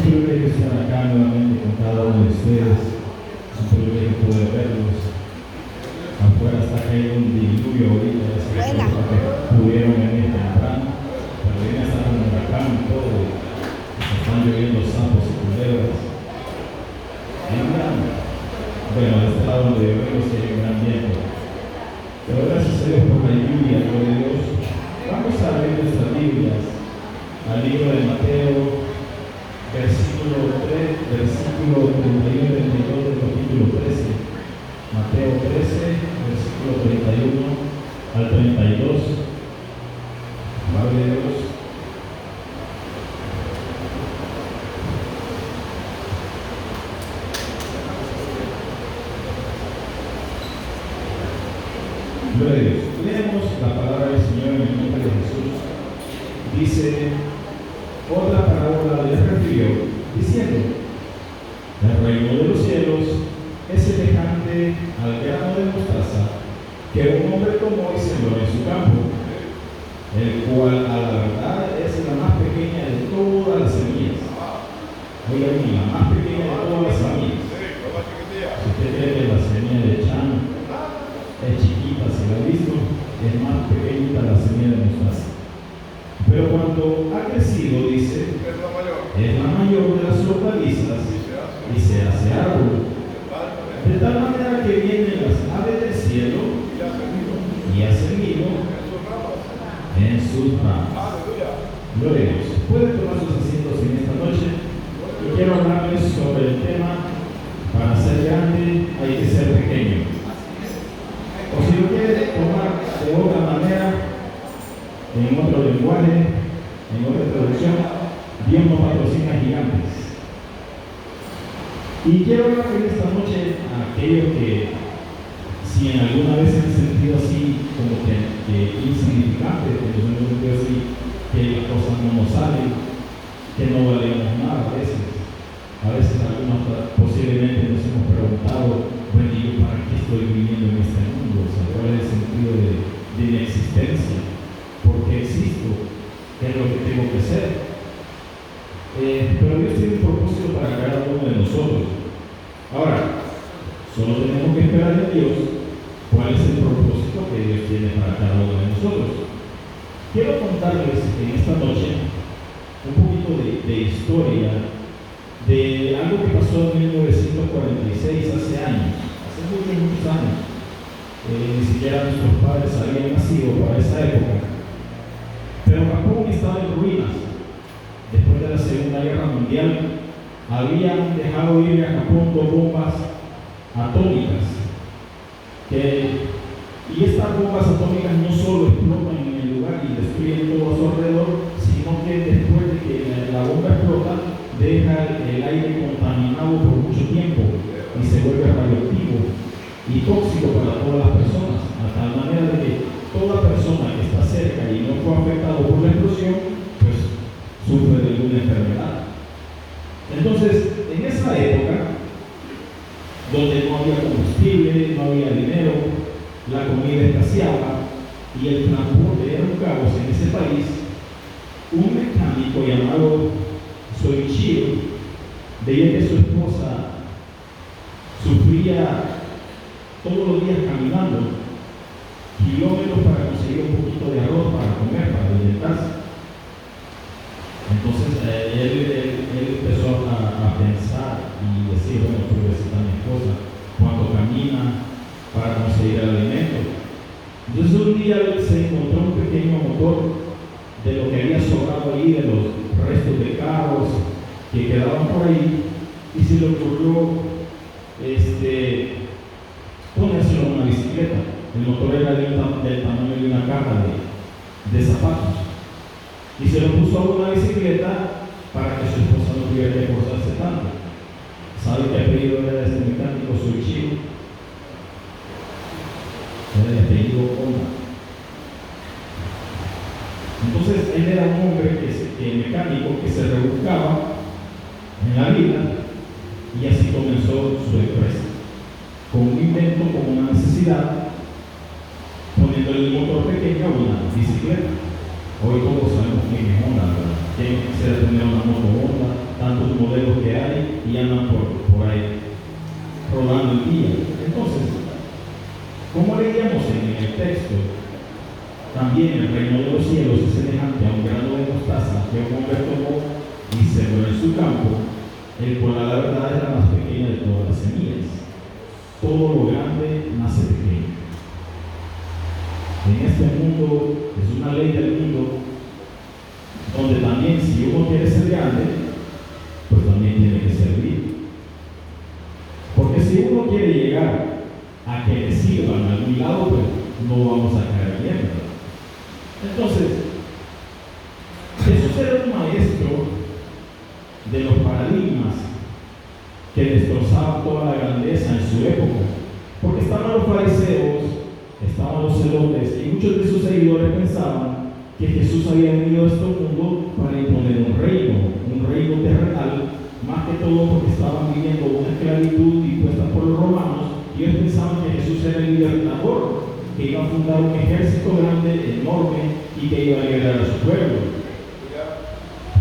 privilegio estar acá nuevamente con cada uno de ustedes. Es un privilegio poder verlos. Afuera está cayendo un diluvio ahorita, que pudieron venir temprano, pero viene a estar un huracán y todo. Están lloviendo sapos y culebras. Bueno, de este lado donde yo vengo sí hay un gran viento. Pero gracias a Dios por la lluvia, gloria a Dios. Vamos a abrir nuestras Biblias al libro de Mateo, versículo 31 y 32 del capítulo 13. Mateo 13, versículo 31 al 32. Gloria a Dios. Gloria a Dios. Leemos la palabra del Señor en el nombre de Jesús. Dice: otra parábola les refirió, diciendo: el reino de los cielos es semejante al grano de mostaza que un hombre tomó y sembró en su campo, el cual a la verdad es la más pequeña de todas las semillas. Oiga bien, la más pequeña de todas las semillas. Si usted cree que la semilla de Chan es chiquita, si la ha visto, es más pequeñita la semilla de mostaza. Pero cuando ha crecido, dice, es la mayor de las hortalizas y se hace árbol, de tal manera que vienen las aves del cielo y hacen nido en sus ramas. Gloria a Dios. Pueden tomar sus asientos en esta noche y quiero hablarles sobre el tema: para ser grande hay que ser pequeño. O si lo quiere tomar de otra manera, en otro lenguaje, en otra traducción, Dios no patrocina gigantes. Y quiero hablar en esta noche a aquellos que, si en alguna vez se han sentido así, como que insignificantes, que nos hemos sentido así, que las cosas no nos salen, que no valemos nada a veces. A veces algunos posiblemente nos hemos preguntado: bueno, ¿y yo para qué estoy viviendo en este mundo? O sea, ¿cuál es el sentido de mi existencia? ¿Por qué existo? ¿Qué es lo que tengo que hacer? Pero Dios tiene un propósito para cada uno de nosotros. Ahora, solo tenemos que esperar de Dios cuál es el propósito que Dios tiene para cada uno de nosotros. Quiero contarles en esta noche un poquito de historia de algo que pasó en 1946, hace años, hace muchos años. Ni siquiera nuestros padres habían nacido para esa época. Pero Japón estaba en ruinas. Después de la Segunda Guerra Mundial, habían dejado ir a Japón 2 bombas atómicas. Y estas bombas atómicas no solo explotan en el lugar y destruyen todo a su alrededor, sino que después de que la bomba explota, deja el aire contaminado por mucho tiempo y se vuelve radioactivo y tóxico para todas las personas, a tal manera de que toda persona que está cerca y no fue afectado por la explosión, pues sufre de alguna enfermedad. Entonces, en esa época, donde no había combustible, no había dinero, la comida escaseaba y el transporte era un caos en ese país, un mecánico llamado Soichiro veía que su esposa sufría todos los días caminando kilómetros para conseguir un poquito de arroz para comer, para alimentarse. Entonces él empezó a pensar y decir: bueno, pobrecita mi esposa, cuánto camina para conseguir el alimento. Entonces un día se encontró un pequeño motor de lo que había sobrado ahí, de los restos de carros que quedaban por ahí, y se le ocurrió ponérselo en una bicicleta. El motor era del tamaño de una caja de zapatos, y se lo puso a una bicicleta para que su esposa no tuviera que esforzarse tanto. ¿Sabe qué apellido era de este mecánico? Soichiro. Era el apellido Honda. Entonces él era un hombre mecánico que se rebuscaba en la vida, y así comenzó su empresa, con un invento, con una necesidad, poniendo el motor pequeño a una bicicleta. Hoy todos sabemos quién es Honda, ¿verdad? ¿Quién quisiera tener una moto Honda? Tantos modelos y andan por ahí rodando el día. Entonces, como leíamos en el texto, también el reino de los cielos es semejante a un grano de mostaza que un hombre tomó y sembró en su campo, el cual la verdad es la más pequeña de todas las semillas. Todo lo grande nace pequeño. En este mundo, es una ley del mundo, donde también si uno quiere ser grande, pues también tiene que servir. Porque si uno quiere llegar a que le sirvan a algún lado, pues no vamos a caer bien, ¿verdad? Entonces, Jesús era un maestro de los paradigmas que destrozaban toda la grandeza en su época, porque estaban los fariseos, estaban los celotes, y muchos de sus seguidores pensaban que Jesús había venido a este mundo para imponer un reino terrenal, más que todo porque estaban viviendo una esclavitud impuesta por los romanos, y ellos pensaban que Jesús era el libertador, que iba a fundar un ejército grande, enorme, y que iba a liberar a su pueblo.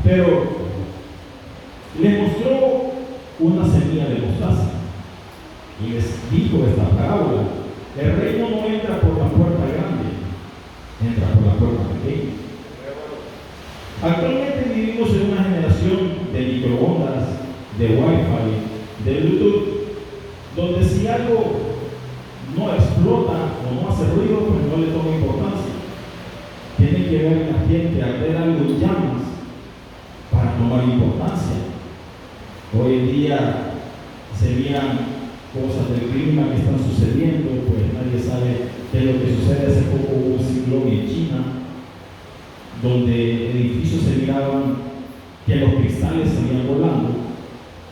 Pero les mostró una semilla de mostaza y les dijo esta parábola: el reino no entra por la puerta grande, entra por la puerta pequeña. Actualmente vivimos en una generación de microondas, de Wi-Fi, de Bluetooth, donde si algo no explota o no hace ruido, pues no le toma importancia. Tiene que ver la gente arder algo en llamas para tomar importancia. Hoy en día se miran cosas del clima que están sucediendo, pues nadie sabe qué es lo que sucede. Hace poco hubo un ciclón en China, donde edificios se miraban que los cristales salían volando.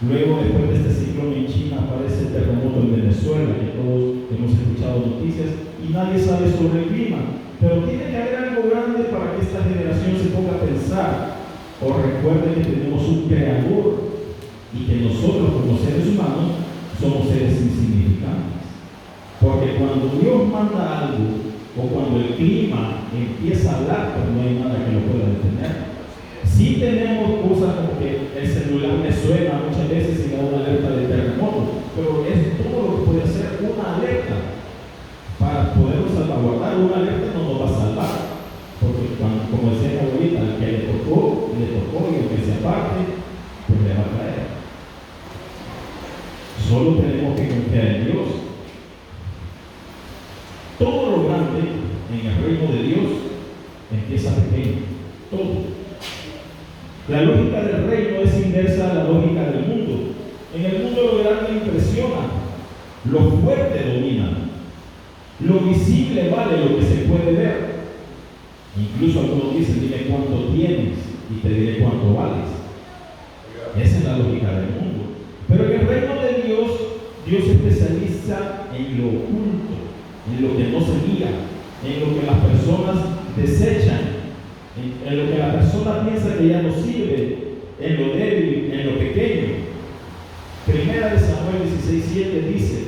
Luego, después de este ciclón en China, aparece el terremoto en Venezuela, que todos hemos escuchado noticias, y nadie sabe sobre el clima. Pero tiene que haber algo grande para que esta generación se ponga a pensar o recuerde que tenemos un creador y que nosotros como seres humanos somos seres insignificantes. Porque cuando Dios manda algo o cuando el clima empieza a hablar, pues no hay nada que lo pueda detener. Sí tenemos cosas como que el celular me suena muchas veces y me da una alerta de terremoto, pero es todo lo que puede hacer una alerta. Para podernos salvaguardar, una alerta no nos va a salvar, porque como decía mi abuelita, al que le tocó, y el que se aparte, pues le va a caer. Solo tenemos que confiar en Dios. Todo lo grande en el reino de Dios empieza pequeño, todo. La lógica del reino es inversa a la lógica del mundo. En el mundo lo grande impresiona, lo fuerte domina, lo visible vale lo que se puede ver. Incluso algunos dicen: dime cuánto tienes y te diré cuánto vales. Esa es la lógica del mundo. Pero en el reino de Dios, Dios se especializa en lo oculto, en lo que no se mira, en lo que las personas desechan, en lo que la persona piensa que ya no sirve, en lo débil, en lo pequeño. Primera de Samuel 16:7 dice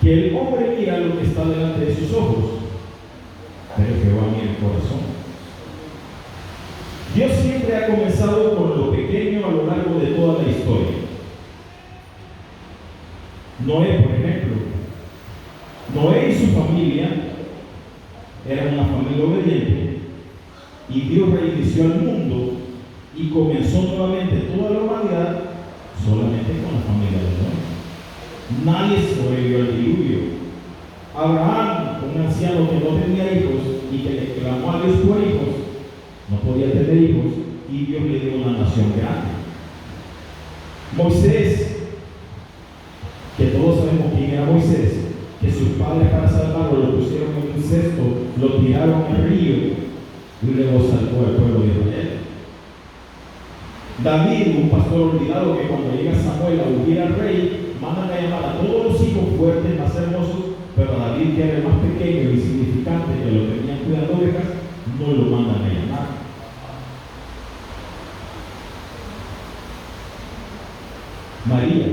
que el hombre mira lo que está delante de sus ojos, pero Jehová mira el corazón. Dios siempre ha comenzado con lo pequeño a lo largo de toda la historia. Noé, por ejemplo. Noé y su familia eran una familia obediente, y Dios reinició al mundo y comenzó nuevamente toda la humanidad solamente con la familia de Noé. Nadie sobrevivió al diluvio. Abraham, un anciano que no tenía hijos y que le clamó a Dios por hijos, no podía tener hijos, y Dios le dio una nación grande. Moisés, que todos sabemos quién era Moisés, que sus padres para salvarlo lo pusieron en un cesto, lo tiraron al río y luego salvó al pueblo de Israel. David, un pastor olvidado, que cuando llega Samuel a ungir al rey, mandan a llamar a todos los hijos fuertes, más hermosos, pero a David, que era el más pequeño y insignificante, que lo tenían cuidando ovejas, no lo mandan a llamar. María,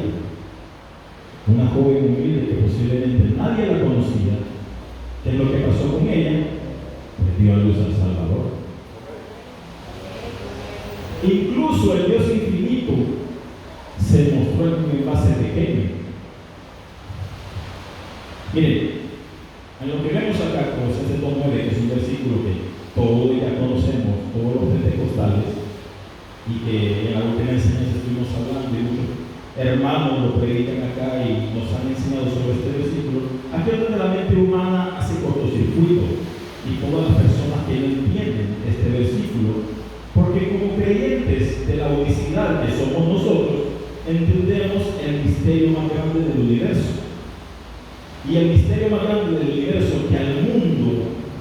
una joven humilde que posiblemente nadie la conocía, ¿qué es lo que pasó con ella? Pues dio a luz al Salvador. Incluso el Dios infinito mostró en un envase pequeño. Miren, en lo que vemos acá, Colosenses 2:9, que es un versículo que todos ya conocemos, todos los pentecostales, y que en la última enseñanza estuvimos hablando y muchos hermanos lo predican acá y nos han enseñado sobre este versículo. Aquí es donde la mente humana hace cortocircuito y todas las personas que no entienden este versículo, porque como creyentes de la unicidad que somos nosotros, entendemos el misterio más grande del universo. Y el misterio más grande del universo que al mundo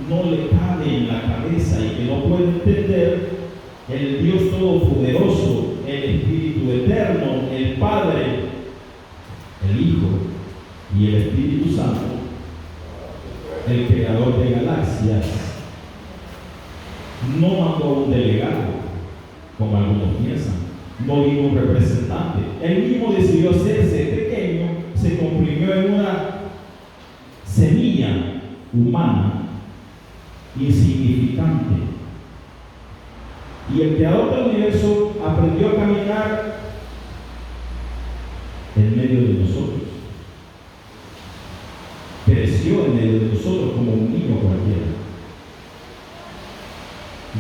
no le cabe en la cabeza y que no puede entender, el Dios Todopoderoso, el Espíritu Eterno, el Padre, el Hijo y el Espíritu Santo, el Creador de galaxias, no mandó un delegado, como algunos piensan, no vino un representante. Él mismo decidió hacerse pequeño, se comprimió en una semilla humana insignificante. Y el creador del universo aprendió a caminar en medio de nosotros. Creció en medio de nosotros como un niño cualquiera.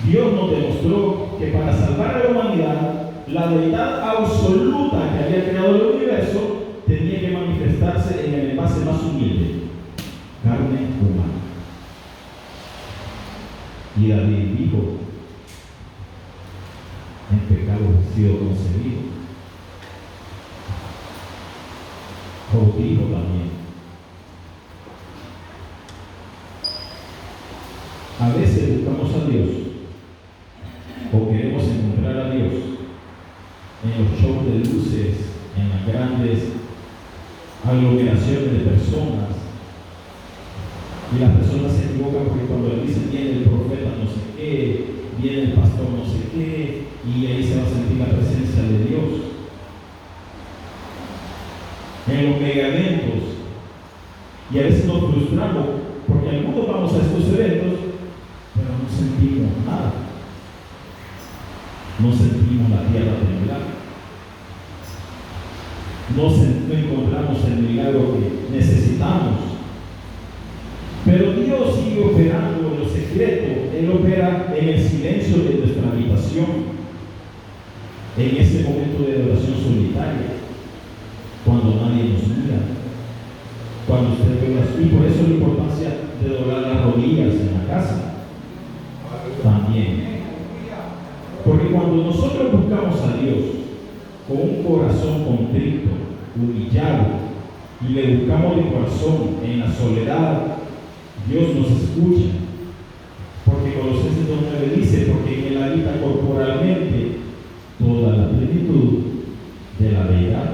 Dios nos demostró que para salvar a la humanidad, la deidad absoluta que había creado el universo tenía que manifestarse en el envase más humilde, carne humana. Y David dijo: en pecado he sido concebido. Job dijo también. A veces buscamos a Dios o queremos encontrar a Dios en los shows de luces, en las grandes aglomeraciones de personas. Y las personas se equivocan porque cuando le dicen viene el profeta no sé qué, viene el pastor no sé qué, y ahí se va a sentir la presencia de Dios. En los mega eventos. Y a veces nos frustramos porque algunos vamos a estos eventos, pero no sentimos nada. No sentimos la tierra temblar. No encontramos el milagro que necesitamos. Pero Dios sigue operando en lo secreto. Él opera en el silencio de nuestra habitación, en ese momento de oración solitaria, cuando nadie nos mira, cuando usted ve las... Y por eso la importancia de doblar las rodillas en la casa también. Porque cuando nosotros buscamos a Dios con un corazón contrito, humillado, y le buscamos de corazón en la soledad, Dios nos escucha. Porque Colosenses 2:9 dice: porque en él habita corporalmente toda la plenitud de la deidad.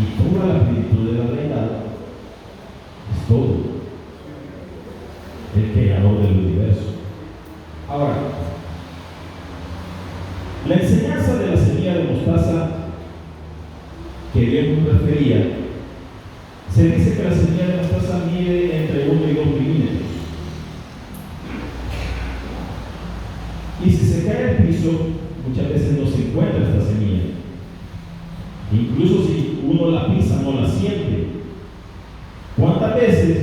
Y toda la plenitud de la deidad es todo, el creador del universo. Ahora, la enseñanza de la semilla de mostaza que Dios nos refería, se dice que la semilla de mostaza mide entre 1 y 2 milímetros. Y si se cae al piso, muchas veces no se encuentra esta semilla. Incluso si uno la pisa, no la siente. ¿Cuántas veces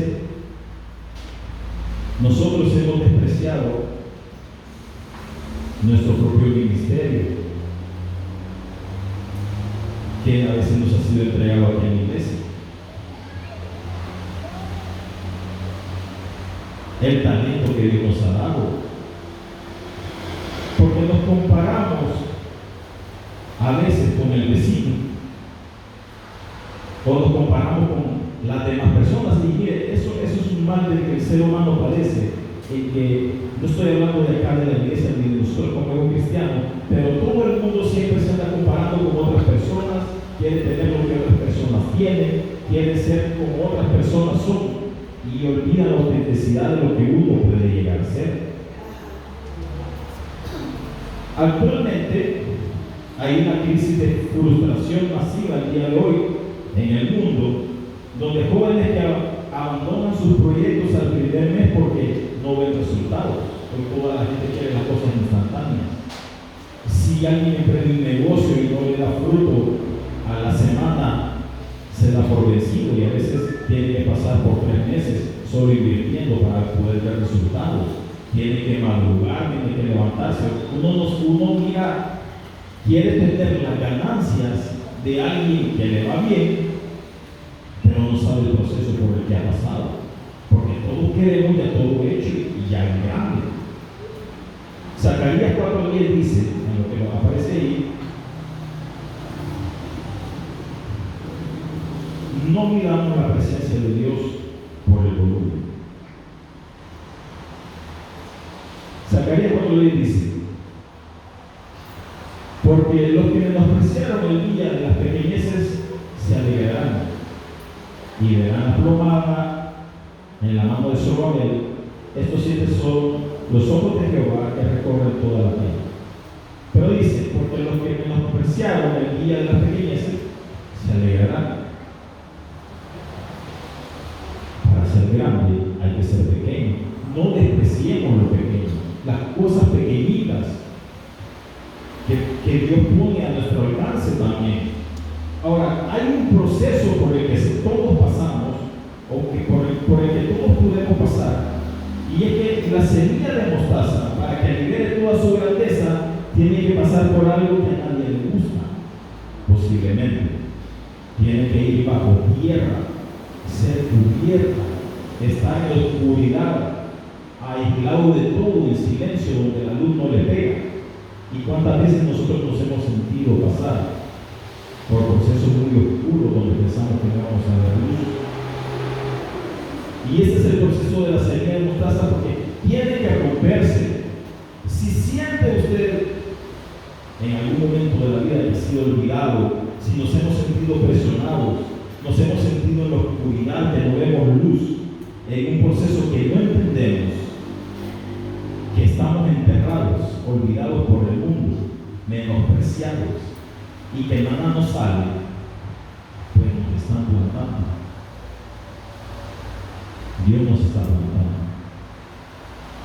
nosotros hemos despreciado nuestro propio ministerio, que a veces nos ha sido entregado aquí en la iglesia? El talento que Dios nos ha dado. Porque nos comparamos a veces con el vecino, o nos comparamos con las demás personas. Y mire, eso es un mal del que el ser humano padece. Que no estoy hablando de acá de la iglesia ni de nosotros como un cristiano, pero todo el mundo siempre se anda comparando con otras personas, quiere tener lo que otras personas tienen, quiere ser como otras personas son, y olvida la autenticidad de lo que uno puede llegar a ser. Actualmente hay una crisis de frustración masiva el día de hoy en el mundo, donde jóvenes que abandonan sus proyectos al primer mes porque no ven resultados. Hoy toda la gente quiere las cosas instantáneas. Si alguien emprende un negocio y fruto a la semana se da por vencido y a veces tiene que pasar por 3 meses solo invirtiendo para poder ver resultados. Tiene que madrugar, tiene que levantarse. Uno mira, quiere tener las ganancias de alguien que le va bien, pero no sabe el proceso por el que ha pasado. Porque todos queremos ya todo hecho y ya en grande. Zacarías 4:10 dice, en lo que aparece ahí, no miramos la presencia de Dios por el volumen. Zacarías 4:10 dice, porque los que menospreciaron el día de las pequeñeces se alegrarán y verán la plomada en la mano de Zorobabel. Estos 7 son los ojos de Jehová que recorren toda la tierra. Pero dice, porque los que menospreciaron el día de las pequeñeces se alegrarán. Para ser grande hay que ser pequeño. No despreciemos lo pequeño, las cosas pequeñitas que Dios pone a nuestro alcance también. Ahora, hay un proceso por el que todos pasamos, o por el que todos podemos pasar, y es que la semilla de mostaza, para que libere toda su grandeza, tiene que pasar por algo que a nadie le gusta, posiblemente. Tiene que ir bajo tierra, ser cubierta, estar en la oscuridad, aislado de todo, en silencio, donde la luz no le pega. ¿Y cuántas veces nosotros nos hemos sentido pasar por procesos muy oscuros donde pensamos que no vamos a ver luz? Y ese es el proceso de la semilla de mostaza, porque tiene que romperse. Si siente usted en algún momento de la vida que ha sido olvidado, si nos hemos sentido presionados, nos hemos sentido en la oscuridad, que no vemos luz, en un proceso que no entendemos, que estamos enterrados, olvidados por el mundo, menospreciados, y que nada nos sale, pues nos están plantando. Dios nos está plantando.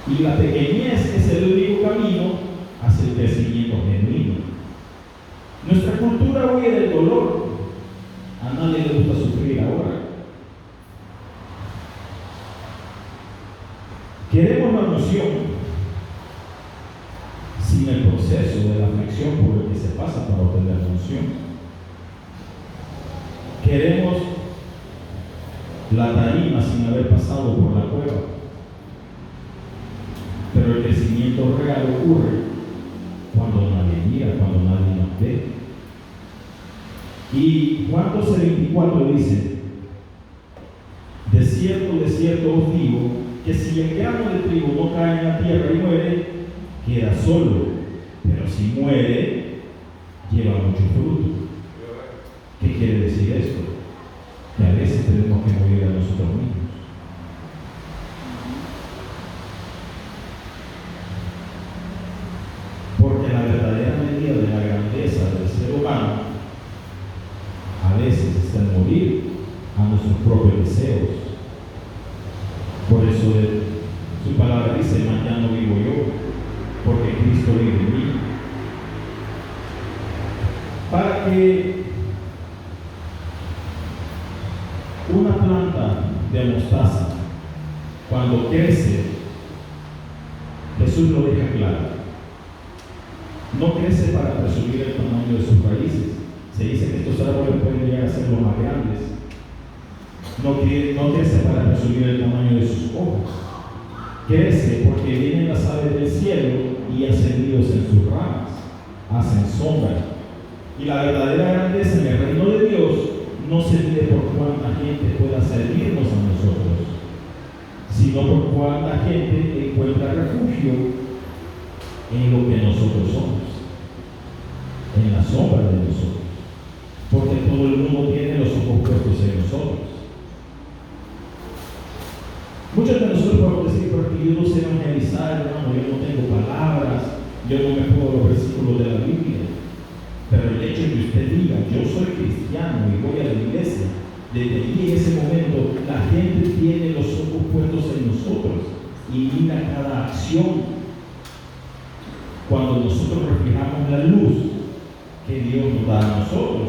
Y la pequeñez es el único camino hacia el crecimiento genuino. Nuestra cultura huye del dolor. A nadie le gusta sufrir ahora. Queremos la emoción sin el proceso de la aflicción por el que se pasa para obtener la emoción. Queremos la tarima sin haber pasado por la cueva. Pero el crecimiento real ocurre cuando nadie mira, cuando nadie nos ve. Y Juan 12:24 dice: de cierto os digo, que si el grano de trigo no cae en la tierra y muere, queda solo, pero si muere, lleva mucho fruto. ¿Qué quiere decir esto? Que a veces tenemos que morir a nosotros mismos. Porque la verdadera medida de la grandeza del ser humano a veces está en morir a nuestros propios deseos. Por eso su palabra dice: ya no vivo yo, porque Cristo vive en mí. Para que una planta de mostaza, cuando crece, Jesús lo deja claro, no crece para presumir el tamaño de sus raíces. Se dice que estos árboles pueden llegar a ser los más grandes. No crece para presumir el tamaño de sus hojas. Crece porque vienen las aves del cielo y hacen nidos en sus ramas, hacen sombra. Y la verdadera grandeza en el reino de Dios no se mide por cuánta gente pueda servirnos a nosotros, sino por cuánta gente encuentra refugio en lo que nosotros somos, en la sombra de nosotros. Porque todo el mundo tiene los ojos puestos en nosotros. Muchos de nosotros podemos decir: porque yo no sé evangelizar, hermano, yo no tengo palabras, yo no me puedo los versículos de la Biblia. Pero el hecho de que usted diga: yo soy cristiano y voy a la iglesia, desde allí en ese momento la gente tiene los ojos puestos en nosotros y mira cada acción. Cuando nosotros reflejamos la luz, que Dios nos da a nosotros.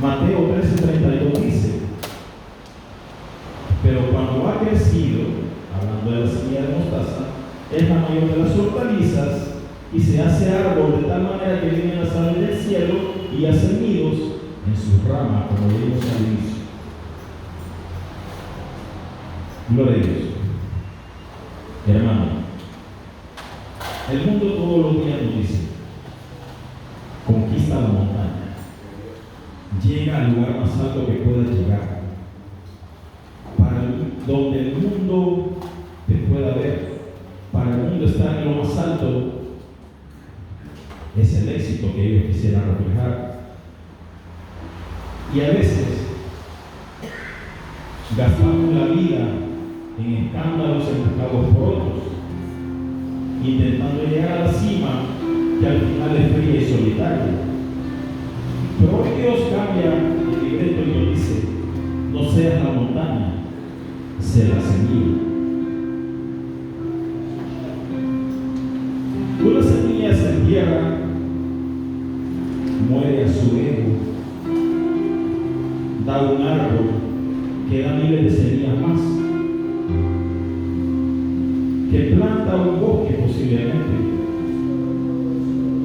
Mateo 13:32 dice: pero cuando ha crecido, hablando de la semilla de mostaza, es la mayor de las hortalizas y se hace árbol de tal manera que vienen las aves del cielo y hacen nidos en sus ramas, como vimos al inicio. Gloria a Dios. Hermano, el mundo todos los días nos dice: conquista la montaña, llega al lugar más alto que puedas llegar, donde el mundo te pueda ver. Para el mundo estar en lo más alto es el éxito que ellos quisieran reflejar. Y a veces gastamos la vida en escándalos empujados por otros, intentando llegar a la cima, que al final es fría y solitaria. Pero hoy Dios cambia el libreto y nos dice: no seas la montaña, sé la semilla. Una semilla se entierra, muere a su ego, da un árbol que da miles de semillas más, que planta un bosque posiblemente,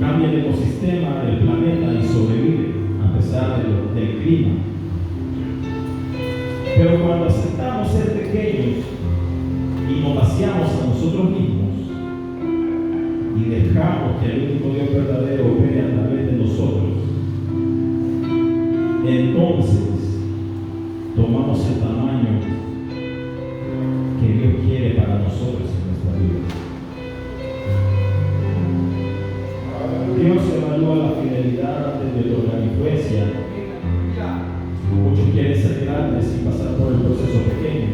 cambia el ecosistema del planeta y sobrevive a pesar del clima. Pero cuando aceptamos ser pequeños y nos vaciamos a nosotros mismos y dejamos que el único Dios verdadero opere a través de nosotros, entonces tomamos el tamaño que Dios quiere para nosotros en nuestra vida. Dios evalúa la fidelidad antes de otorgar influencia. Muchos quieren ser grandes y pasar por el proceso pequeño,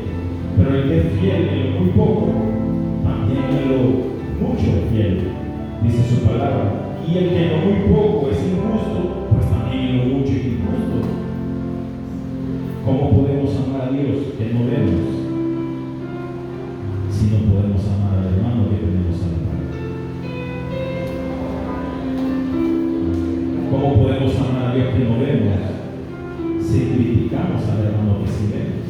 pero el que es fiel en lo muy poco, también en lo mucho es fiel, dice su palabra. Y el que en lo muy poco es injusto, pues también en lo mucho es injusto. ¿Cómo podemos amar a Dios que no vemos, si no podemos amar al hermano que tenemos a la par? ¿Cómo podemos amar a Dios que no vemos si criticamos al hermano que sí vemos?